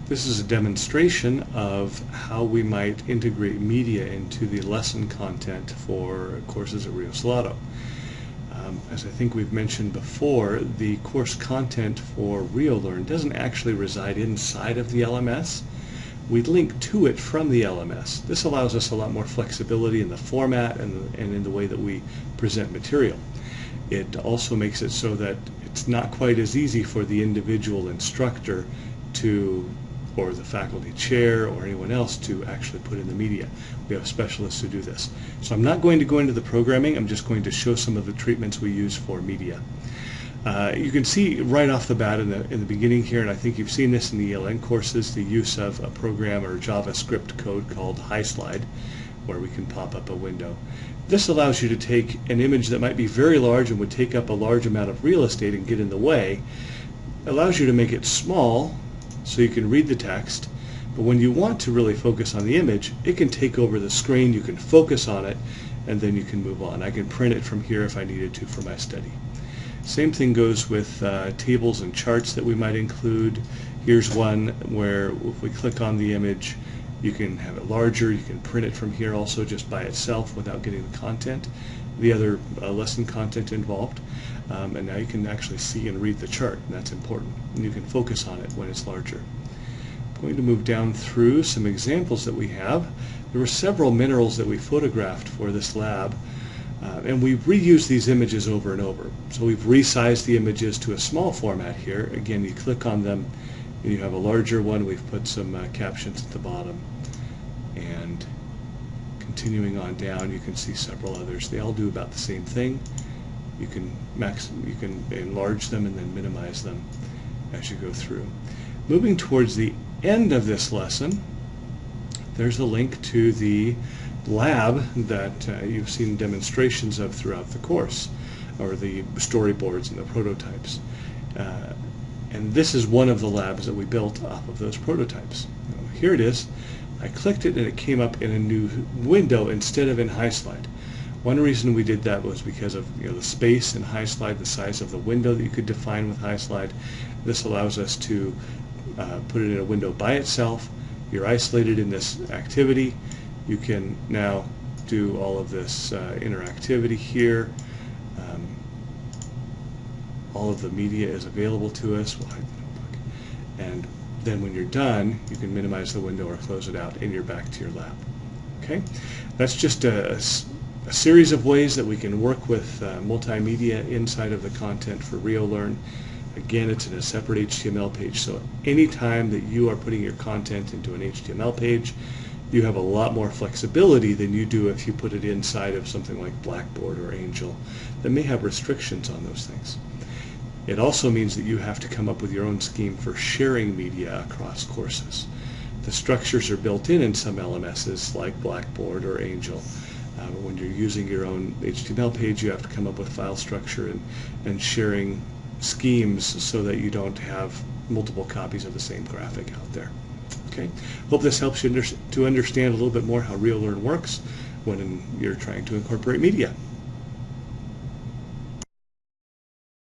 This is a demonstration of how we might integrate media into the lesson content for courses at Rio Salado. As I think we've mentioned before, the course content for RioLearn doesn't actually reside inside of the LMS. We link to it from the LMS. This allows us a lot more flexibility in the format and in the way that we present material. It also makes it so that it's not quite as easy for the individual instructor or the faculty chair or anyone else to actually put in the media. We have specialists who do this. So I'm not going to go into the programming, I'm just going to show some of the treatments we use for media. You can see right off the bat in the beginning here, and I think you've seen this in the ELN courses, the use of a program or JavaScript code called HiSlide, where we can pop up a window. This allows you to take an image that might be very large and would take up a large amount of real estate and get in the way. It allows you to make it small so you can read the text, but when you want to really focus on the image, it can take over the screen, you can focus on it, and then you can move on. I can print it from here if I needed to for my study. Same thing goes with tables and charts that we might include. Here's one where if we click on the image, you can have it larger, you can print it from here also just by itself without getting the content, the other lesson content involved. And now you can actually see and read the chart, and that's important. And you can focus on it when it's larger. I'm going to move down through some examples that we have. There were several minerals that we photographed for this lab, and we've reused these images over and over. So we've resized the images to a small format here. Again, you click on them, and you have a larger one. We've put some captions at the bottom. And continuing on down, you can see several others. They all do about the same thing. You can enlarge them and then minimize them as you go through. Moving towards the end of this lesson, there's a link to the lab that you've seen demonstrations of throughout the course, or the storyboards and the prototypes. And this is one of the labs that we built off of those prototypes. Here it is. I clicked it and it came up in a new window instead of in HiSlide. One reason we did that was because of the space in HiSlide, the size of the window that you could define with HiSlide. This allows us to put it in a window by itself. You're isolated in this activity. You can now do all of this interactivity here. All of the media is available to us. We'll hide the notebook. And then when you're done, you can minimize the window or close it out, and you're back to your lab. Okay? That's just a series of ways that we can work with multimedia inside of the content for RioLearn. Again, it's in a separate HTML page, so anytime that you are putting your content into an HTML page, you have a lot more flexibility than you do if you put it inside of something like Blackboard or Angel that may have restrictions on those things. It also means that you have to come up with your own scheme for sharing media across courses. The structures are built in some LMSs like Blackboard or Angel. When you're using your own HTML page, you have to come up with file structure and sharing schemes so that you don't have multiple copies of the same graphic out there. Okay. Hope this helps you to understand a little bit more how RioLearn works when you're trying to incorporate media.